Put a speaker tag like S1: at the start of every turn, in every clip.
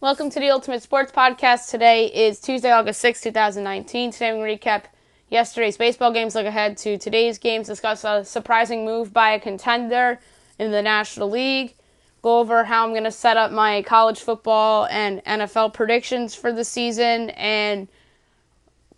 S1: Welcome to the Ultimate Sports Podcast. Today is Tuesday, August 6, 2019. Today we're going to recap yesterday's baseball games, look ahead to today's games, discuss a surprising move by a contender in the National League, go over how I'm going to set up my college football and NFL predictions for the season, and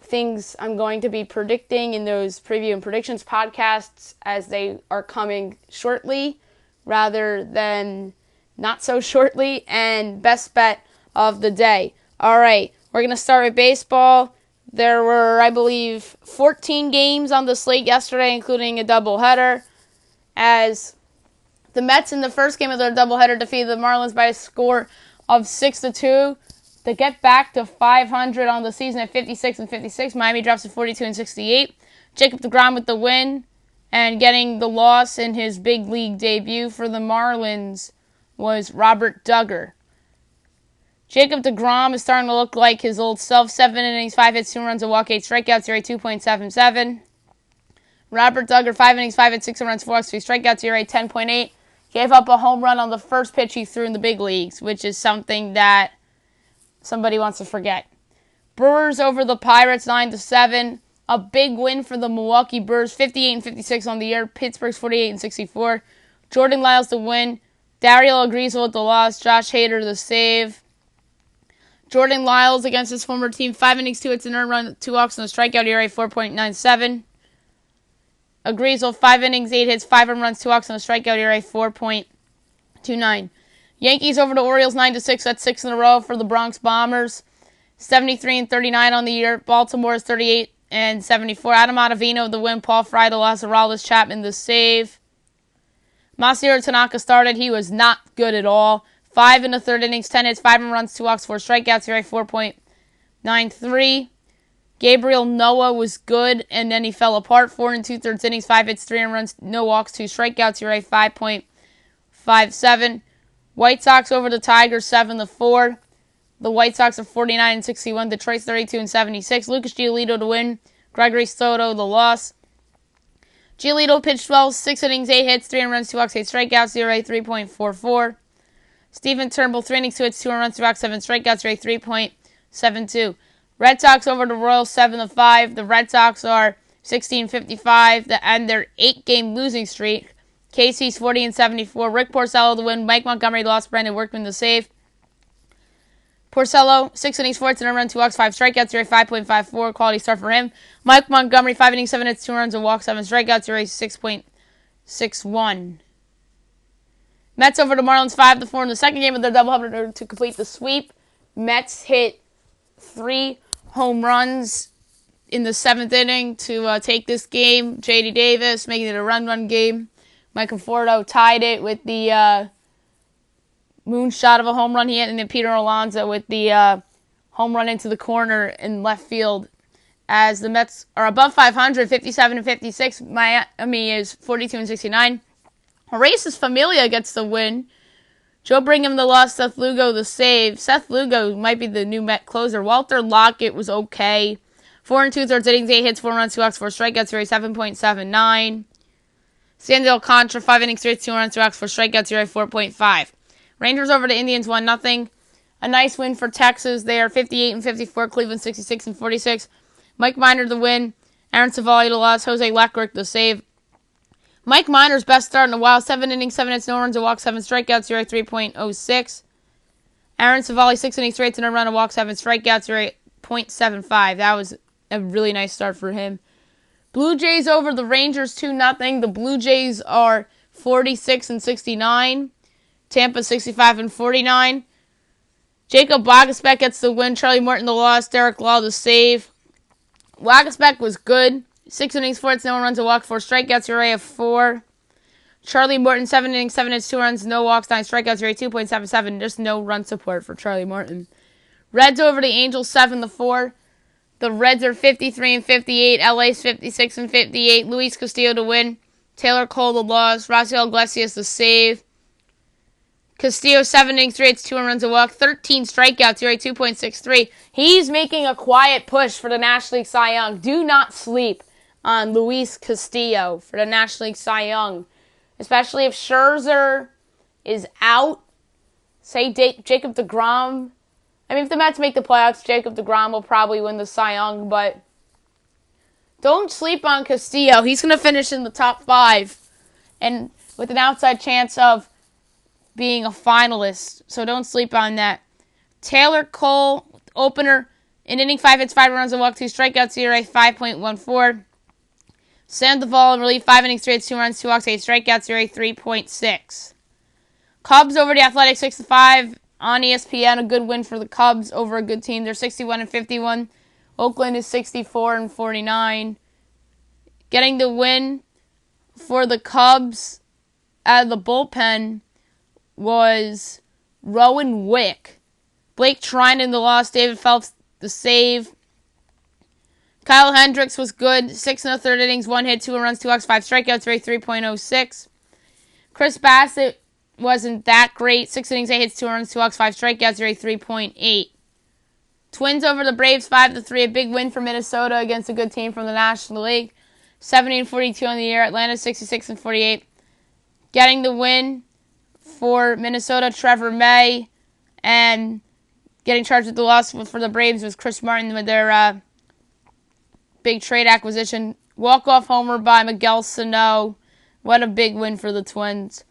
S1: things I'm going to be predicting in those preview and predictions podcasts as they are coming shortly rather than not so shortly, and best bet of the day. All right, we're going to start with baseball. There were, I believe, 14 games on the slate yesterday, including a doubleheader, as the Mets in the first game of their doubleheader defeated the Marlins by a score of 6-2 to get back to 500 on the season at 56-56. Miami drops to 42-68. Jacob deGrom with the win, and getting the loss in his big league debut for the Marlins was Robert Duggar. Jacob deGrom is starting to look like his old self. 7 innings, 5 hits, 2 runs, a walk, 8 strikeouts, ERA 2.77. Robert Duggar, 5 innings, 5 hits, 6 runs, 4 walks, 3 strikeouts, ERA 10.8. Gave up a home run on the first pitch he threw in the big leagues, which is something that somebody wants to forget. Brewers over the Pirates, 9-7. A big win for the Milwaukee Brewers, 58-56 on the year. Pittsburgh's 48-64. Jordan Lyles the win. Dario Agrizzo with the loss. Josh Hader the save. Jordan Lyles against his former team, 5 innings, 2 hits, an earned run, 2 walks, and a strikeout, ERA 4.97. Agrizzo, 5 innings, 8 hits, 5 earned runs, 2 walks, and a strikeout, ERA 4.29. Yankees over the Orioles, 9-6. That's 6 in a row for the Bronx Bombers. 73-39 on the year. Baltimore is 38-74. Adam Ottavino the win. Paul Fry the loss. Aroldis Chapman the save. Masahiro Tanaka started. He was not good at all. 5 in the third innings, 10 hits, 5 runs, 2 walks, 4 strikeouts, ERA 4.93. Gabriel Noah was good, and then he fell apart. 4 and 2/3 innings, 5 hits, 3 runs, no walks, 2 strikeouts, ERA 5.57. White Sox over the Tigers, 7-4. The White Sox are 49-61. Detroit's 32-76. Lucas Giolito to win. Gregory Soto the loss. Giolito pitched well, 6 innings, 8 hits, 3 runs, 2 walks, 8 strikeouts, ERA 3.44. Stephen Turnbull, 3 innings, 2 hits, 2 runs, 2 walks, 7 strikeouts, ERA 3.72. Red Sox over the Royals, 7-5. The Red Sox are 16-55 to end their 8-game losing streak. Casey's 40-74. Rick Porcello the win. Mike Montgomery lost. Brandon Workman the save. Porcello, 6 innings, 4 hits, an earned run, 2 walks, 5 strikeouts, ERA 5.54. Quality start for him. Mike Montgomery, 5 innings, 7 hits, 2 runs, a walk, 7 strikeouts, ERA 6.61. Mets over the Marlins, 5-4 in the second game of their doubleheader to complete the sweep. Mets hit 3 home runs in the 7th inning to take this game. J.D. Davis making it a run game. Mike Conforto tied it with the moonshot of a home run he hit, and then Peter Alonso with the home run into the corner in left field. As the Mets are above 500, 57-56. Miami is 42-69. Horace's Familia gets the win. Joe Brigham the loss. Seth Lugo the save. Seth Lugo might be the new Met closer. Walter Lockett was okay. 4 and 2/3 innings, 8 hits, 4 runs, 2 walks, 4 strikeouts, ERA 7.79. Sandy Alcantara, 5 innings, 3 hits, 2 runs, 2 walks, 4 strikeouts, ERA 4.5. Rangers over the Indians, 1-0. A nice win for Texas. They are 58-54. Cleveland 66-46. Mike Minor the win. Aaron Savali the loss. Jose Leclerc the save. Mike Minor's best start in a while. 7 innings, 7 hits, no runs, a walk, 7 strikeouts, ERA 3.06. Aaron Savali, 6 innings, 3 hits, and a run, a walk, 7 strikeouts, ERA 0.75. That was a really nice start for him. Blue Jays over the Rangers, 2-0. The Blue Jays are 46-69. Tampa 65-49. Jacob Waguespack gets the win. Charlie Morton the loss. Derek Law the save. Waguespack was good. 6 innings, 4 hits, no runs, a walk, 4 strikeouts, ERA of 4. Charlie Morton, 7 innings, 7 hits, 2 runs, no walks, 9 strikeouts, ERA 2.77. Just no run support for Charlie Morton. Reds over the Angels, 7-4. The Reds are 53-58. LA's 56-58. Luis Castillo to win. Taylor Cole the loss. Raciel Iglesias the save. Castillo, 7 innings, 3 hits, 2 runs, a walk, 13 strikeouts, ERA 2.63. He's making a quiet push for the National League Cy Young. Do not sleep on Luis Castillo for the National League Cy Young, especially if Scherzer is out. Say Jacob deGrom I mean, if the Mets make the playoffs, Jacob deGrom will probably win the Cy Young, but don't sleep on Castillo. He's going to finish in the top 5 and with an outside chance of being a finalist, so don't sleep on that. Taylor Cole, opener, in inning 5 hits, 5 runs, and walk, 2 strikeouts, ERA 5.14. Sandoval in relief, 5 innings, 3 hits, 2 runs, 2 walks, 8 strikeouts, ERA 3.6. Cubs over the Athletics 6-5 on ESPN. A good win for the Cubs over a good team. They're 61-51. Oakland is 64-49. Getting the win for the Cubs out of the bullpen was Rowan Wick. Blake Trinan the loss. David Phelps the save. Kyle Hendricks was good. 6 1/3 innings, 1 hit, 2 runs, 2 walks, 5 strikeouts, ERA 3.06. Chris Bassett wasn't that great. 6 innings, 8 hits, 2 runs, 2 walks, 5 strikeouts, ERA 3.8. Twins over the Braves 5-3. A big win for Minnesota against a good team from the National League. 70-42 on the year. Atlanta 66-48. Getting the win for Minnesota, Trevor May, and getting charged with the loss for the Braves was Chris Martin with their big trade acquisition. Walk-off homer by Miguel Sano. What a big win for the Twins.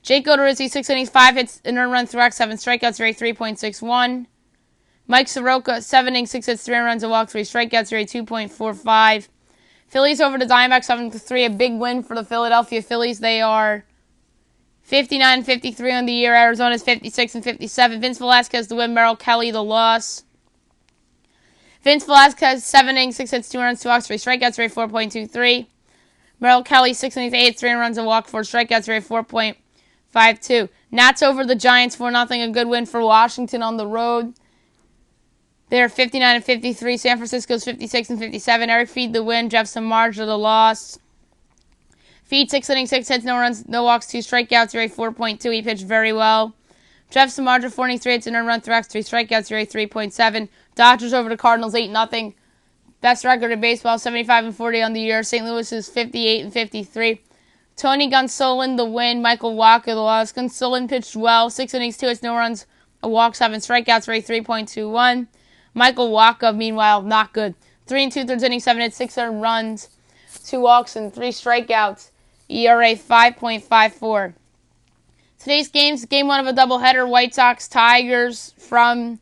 S1: Jake Odorizzi, 6 innings, 5 hits, an earned run, 3 walks, 7 strikeouts, ERA 3.61. Mike Soroka, 7 innings, 6 hits, 3 runs, a walk, 3 strikeouts, ERA 2.45. Phillies over the Diamondbacks 7-3. A big win for the Philadelphia Phillies. They are 59-53 on the year. Arizona's 56-57. Vince Velasquez the win. Merrill Kelly the loss. Vince Velasquez, 7 innings, 6 hits, 2 runs, 2 walks, 3 strikeouts, ERA 4.23. Merrill Kelly, 6 innings, 8 hits, 3 runs, a walk, 4 strikeouts, ERA 4.52. Nats over the Giants 4-0. A good win for Washington on the road. They're 59-53. San Francisco's 56-57. Eric Feed the win. Jeff Samardzija the loss. Feed 6 innings, 6 hits, no runs, no walks, 2 strikeouts, ERA 4.2. He pitched very well. Jeff Samardzija 4 innings, 3 hits, an earned run, 3 walks, 3 strikeouts, ERA 3.7. Dodgers over the Cardinals 8-0. Best record in baseball, 75-40 on the year. St. Louis is 58-53. Tony Gonsolin the win. Michael Wacha the loss. Gonsolin pitched well. 6 innings, 2 hits, no runs, a walk, 7 strikeouts, ERA 3.21. Michael Wacha, meanwhile, not good. 3 2/3 innings, 7 hits, 6 earned runs, 2 walks, and 3 strikeouts. ERA 5.54. Today's games, game 1 of a doubleheader, White Sox Tigers from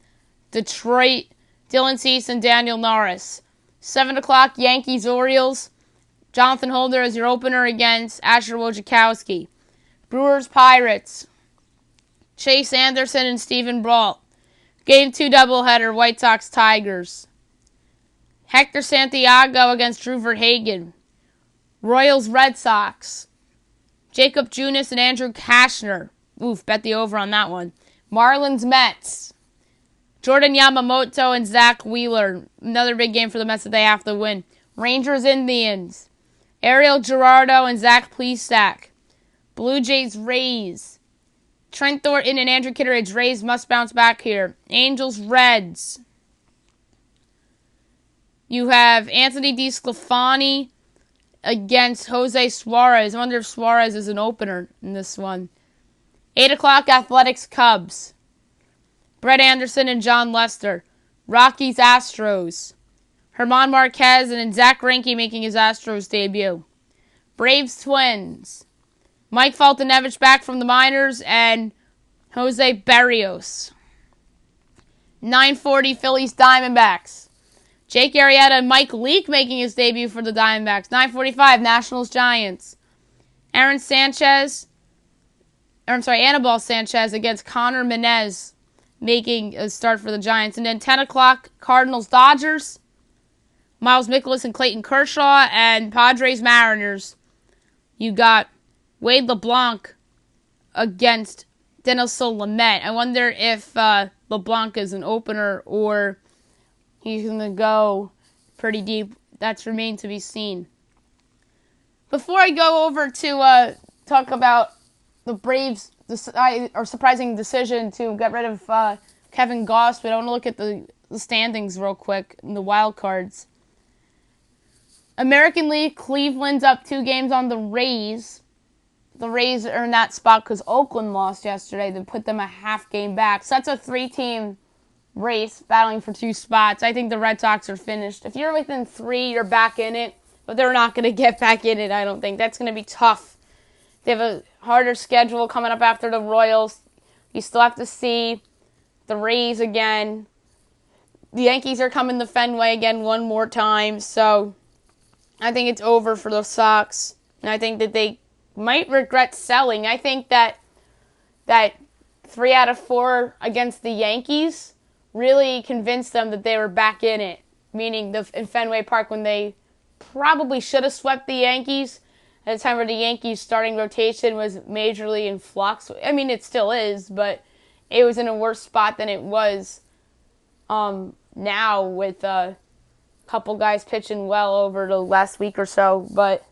S1: Detroit, Dylan Cease and Daniel Norris. 7 o'clock, Yankees Orioles. Jonathan Holder is your opener against Asher Wojciechowski. Brewers Pirates. Chase Anderson and Stephen Brault. Game 2 doubleheader, White Sox Tigers. Hector Santiago against Drew Verhagen. Royals Red Sox. Jacob Junis and Andrew Kashner. Oof, bet the over on that one. Marlins Mets. Jordan Yamamoto and Zach Wheeler. Another big game for the Mets that they have to win. Rangers Indians. Ariel Gerardo and Zach Plesac. Blue Jays Rays. Trent Thornton and Andrew Kitteridge. Rays must bounce back here. Angels Reds. You have Anthony DeSclafani against Jose Suarez. I wonder if Suarez is an opener in this one. 8 o'clock, Athletics Cubs. Brett Anderson and John Lester. Rockies Astros. Herman Marquez and Zach Greinke making his Astros debut. Braves Twins. Mike Foltynewicz back from the minors and Jose Berrios. 9:40, Phillies Diamondbacks. Jake Arrieta and Mike Leake making his debut for the Diamondbacks. 9:45, Nationals Giants. Anibal Sanchez against Connor Menez making a start for the Giants. And then 10 o'clock, Cardinals Dodgers. Miles Mikolas and Clayton Kershaw, and Padres Mariners. You got Wade LeBlanc against Denelson Lamet. I wonder if LeBlanc is an opener or he's going to go pretty deep. That's remained to be seen. Before I go over to talk about the Braves' surprising decision to get rid of Kevin Gausman, I want to look at the standings real quick in the wild cards. American League, Cleveland's up 2 games on the Rays. The Rays are in that spot because Oakland lost yesterday. They put them a half game back. So that's a 3-team race, battling for 2 spots. I think the Red Sox are finished. If you're within 3, you're back in it, but they're not going to get back in it, I don't think. That's going to be tough. They have a harder schedule coming up after the Royals. You still have to see the Rays again. The Yankees are coming to Fenway again one more time, so I think it's over for the Sox. And I think that they might regret selling. I think that 3 out of 4 against the Yankees really convinced them that they were back in it, meaning in Fenway Park when they probably should have swept the Yankees at a time where the Yankees' starting rotation was majorly in flux. I mean, it still is, but it was in a worse spot than it was now with a couple guys pitching well over the last week or so. But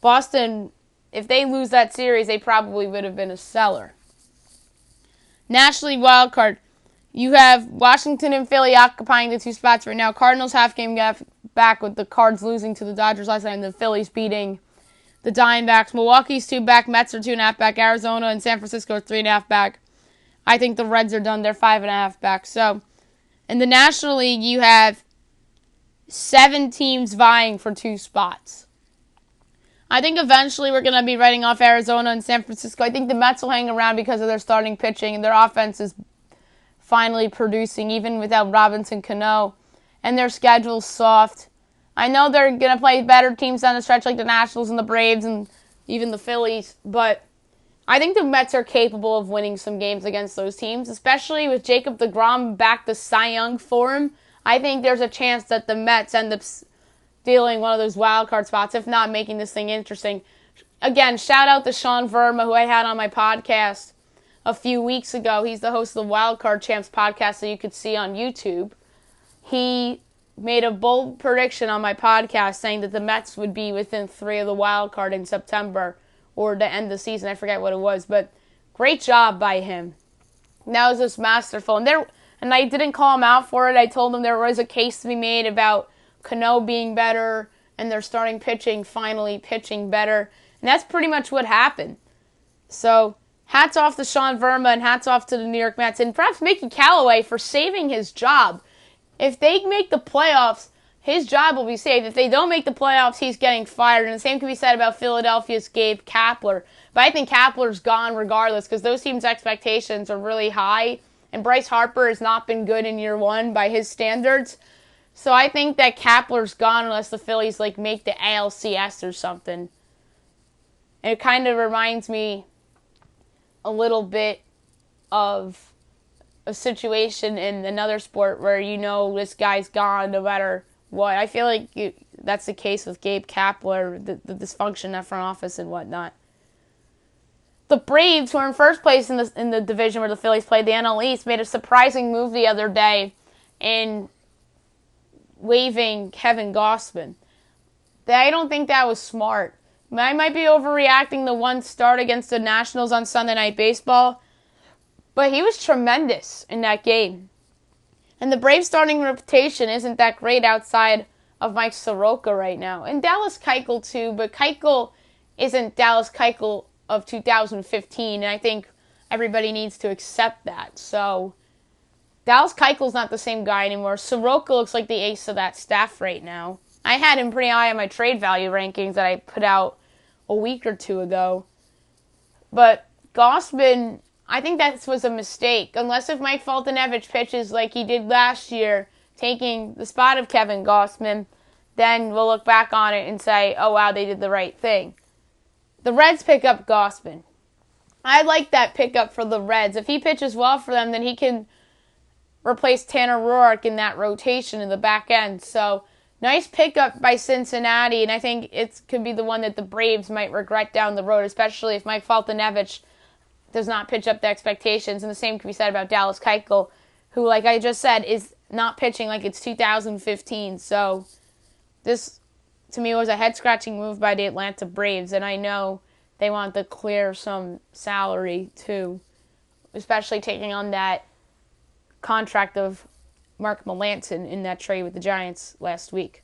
S1: Boston, if they lose that series, they probably would have been a seller. National League wild card. You have Washington and Philly occupying the 2 spots right now. Cardinals half game gap back with the Cards losing to the Dodgers last night and the Phillies beating the Diamondbacks. Milwaukee's 2 back. Mets are 2.5 back. Arizona and San Francisco are 3.5 back. I think the Reds are done. They're 5.5 back. So, in the National League, you have 7 teams vying for 2 spots. I think eventually we're going to be writing off Arizona and San Francisco. I think the Mets will hang around because of their starting pitching, and their offense is finally producing, even without Robinson Cano, and their schedule's soft. I know they're going to play better teams down the stretch like the Nationals and the Braves and even the Phillies, but I think the Mets are capable of winning some games against those teams, especially with Jacob deGrom back to Cy Young form. I think there's a chance that the Mets end up stealing one of those wild card spots, if not making this thing interesting. Again, shout out to Sean Verma, who I had on my podcast a few weeks ago. He's the host of the Wild Card Champs podcast that you could see on YouTube. He made a bold prediction on my podcast saying that the Mets would be within 3 of the wild card in September or to end the season. I forget what it was, but great job by him. That was just masterful. And I didn't call him out for it. I told him there was a case to be made about Cano being better and their starting pitching finally pitching better. And that's pretty much what happened. So, hats off to Sean Verma and hats off to the New York Mets and perhaps Mickey Callaway for saving his job. If they make the playoffs, his job will be saved. If they don't make the playoffs, he's getting fired. And the same can be said about Philadelphia's Gabe Kapler. But I think Kapler's gone regardless because those teams' expectations are really high. And Bryce Harper has not been good in year 1 by his standards. So I think that Kapler's gone unless the Phillies make the ALCS or something. And it kind of reminds me a little bit of a situation in another sport where this guy's gone no matter what. I feel like that's the case with Gabe Kapler, the dysfunction in that front office and whatnot. The Braves, who are in first place in the division where the Phillies played, the NL East, made a surprising move the other day in waiving Kevin Gausman. I don't think that was smart. I might be overreacting to one start against the Nationals on Sunday Night Baseball, but he was tremendous in that game. And the Braves starting rotation isn't that great outside of Mike Soroka right now. And Dallas Keuchel too, but Keuchel isn't Dallas Keuchel of 2015, and I think everybody needs to accept that. So Dallas Keuchel's not the same guy anymore. Soroka looks like the ace of that staff right now. I had him pretty high on my trade value rankings that I put out a week or 2 ago. But Gausman, I think that was a mistake. Unless if Mike Foltynewicz pitches like he did last year, taking the spot of Kevin Gausman, then we'll look back on it and say, oh wow, they did the right thing. The Reds pick up Gausman. I like that pickup for the Reds. If he pitches well for them, then he can replace Tanner Roark in that rotation in the back end. So, nice pickup by Cincinnati, and I think it could be the one that the Braves might regret down the road, especially if Mike Foltynewicz does not pitch up the expectations. And the same can be said about Dallas Keuchel, who, like I just said, is not pitching like it's 2015. So, this, to me, was a head-scratching move by the Atlanta Braves, and I know they want to clear some salary, too, especially taking on that contract of Mark Melancon in that trade with the Giants last week.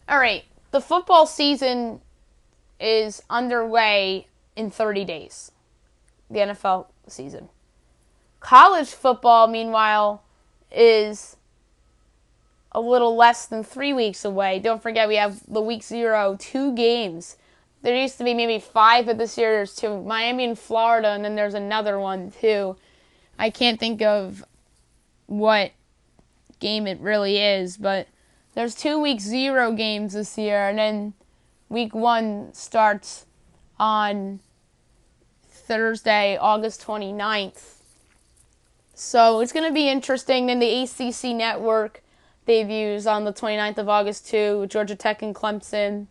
S1: All right, the football season is underway in 30 days, the NFL season. College football, meanwhile, is a little less than 3 weeks away. Don't forget, we have the week 0, 2 games. There used to be maybe 5, but this year there's 2. Miami and Florida, and then there's another one, too. I can't think of what game it really is, but there's 2 week 0 games this year, and then week 1 starts on Thursday, August 29th. So it's going to be interesting. Then the ACC network debuts on the 29th of August too, Georgia Tech and Clemson.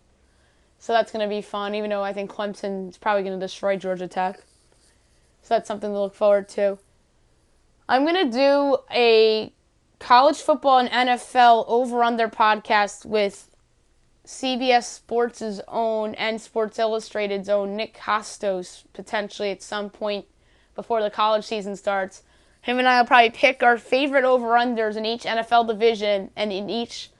S1: So that's going to be fun, even though I think Clemson is probably going to destroy Georgia Tech. So that's something to look forward to. I'm going to do a college football and NFL over-under podcast with CBS Sports' own and Sports Illustrated's own Nick Costos, potentially at some point before the college season starts. Him and I will probably pick our favorite over-unders in each NFL division and in each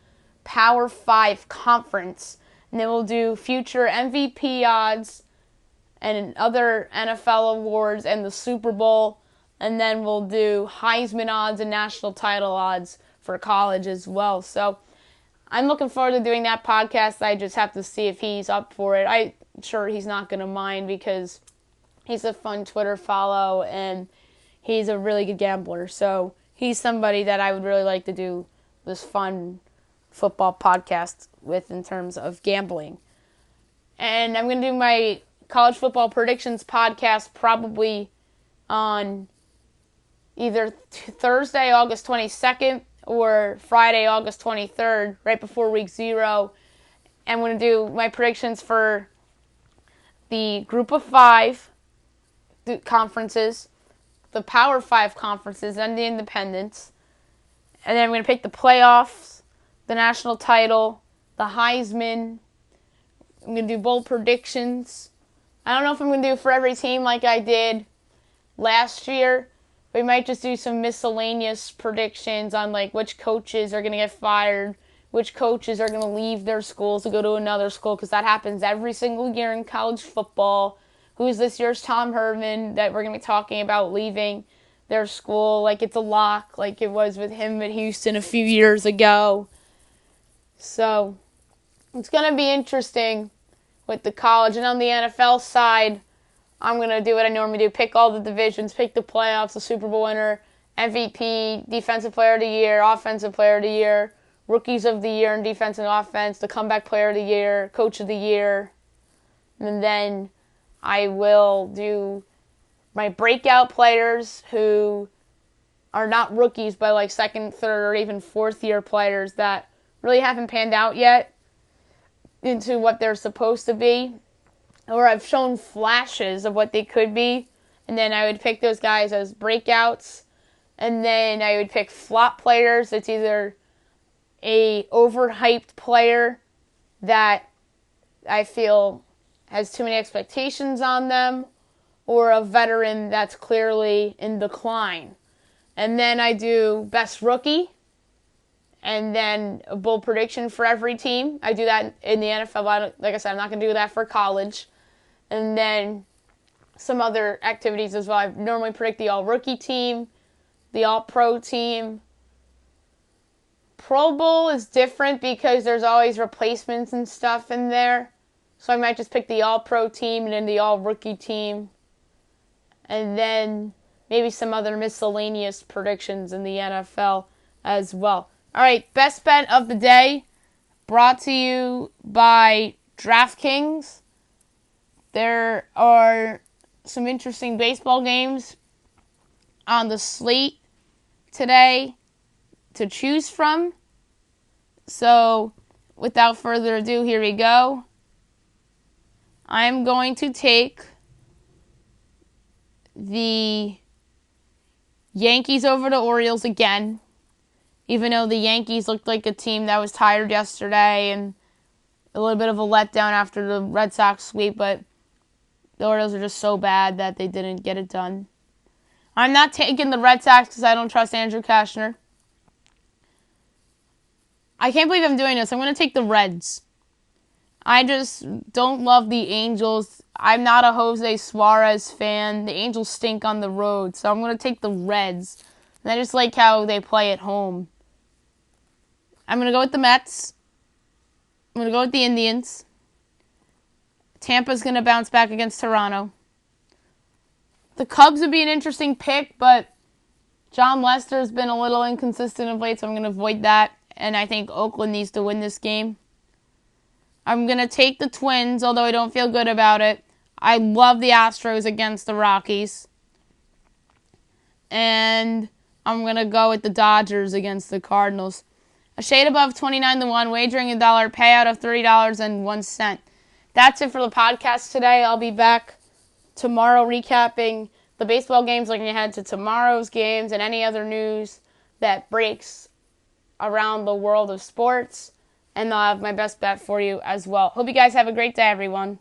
S1: Power 5 conference. And then we'll do future MVP odds and other NFL awards and the Super Bowl. And then we'll do Heisman odds and national title odds for college as well. So I'm looking forward to doing that podcast. I just have to see if he's up for it. I'm sure he's not going to mind because he's a fun Twitter follow and he's a really good gambler. So he's somebody that I would really like to do this fun football podcast with in terms of gambling. And I'm going to do my college football predictions podcast probably on either Thursday, August 22nd, or Friday, August 23rd, right before week 0. I'm going to do my predictions for the group of 5 conferences, the Power 5 conferences, and the independents. And then I'm going to pick the playoffs, the national title, the Heisman. I'm going to do bold predictions. I don't know if I'm going to do for every team like I did last year. We might just do some miscellaneous predictions on like which coaches are going to get fired, which coaches are going to leave their schools to go to another school, because that happens every single year in college football. Who's this year's Tom Herman that we're going to be talking about leaving their school like it's a lock, like it was with him at Houston a few years ago. So it's going to be interesting with the college. And on the NFL side, I'm going to do what I normally do. Pick all the divisions, pick the playoffs, the Super Bowl winner, MVP, Defensive Player of the Year, Offensive Player of the Year, Rookies of the Year in defense and offense, the Comeback Player of the Year, Coach of the Year. And then I will do my breakout players who are not rookies, but like second, third, or even fourth year players that really haven't panned out yet into what they're supposed to be. Or I've shown flashes of what they could be, and then I would pick those guys as breakouts, and then I would pick flop players. It's either a overhyped player that I feel has too many expectations on them, or a veteran that's clearly in decline. And then I do best rookie, and then a bold prediction for every team. I do that in the NFL. Like I said, I'm not going to do that for college. And then some other activities as well. I normally predict the all-rookie team, the all-pro team. Pro Bowl is different because there's always replacements and stuff in there. So I might just pick the all-pro team and then the all-rookie team. And then maybe some other miscellaneous predictions in the NFL as well. All right, best bet of the day brought to you by DraftKings. There are some interesting baseball games on the slate today to choose from. So, without further ado, here we go. I'm going to take the Yankees over the Orioles again, even though the Yankees looked like a team that was tired yesterday and a little bit of a letdown after the Red Sox sweep, but the Orioles are just so bad that they didn't get it done. I'm not taking the Red Sox because I don't trust Andrew Kashner. I can't believe I'm doing this. I'm going to take the Reds. I just don't love the Angels I'm not a Jose Suarez fan. The Angels stink on the road, so I'm going to take the Reds. And I just like how they play at home. I'm going to go with the Mets. I'm going to go with the Indians. Tampa's going to bounce back against Toronto. The Cubs would be an interesting pick, but John Lester's been a little inconsistent of late, so I'm going to avoid that. And I think Oakland needs to win this game. I'm going to take the Twins, although I don't feel good about it. I love the Astros against the Rockies. And I'm going to go with the Dodgers against the Cardinals. A shade above 29-1, wagering $1, payout of $30.01. That's it for the podcast today. I'll be back tomorrow recapping the baseball games, looking ahead to tomorrow's games and any other news that breaks around the world of sports. And I'll have my best bet for you as well. Hope you guys have a great day, everyone.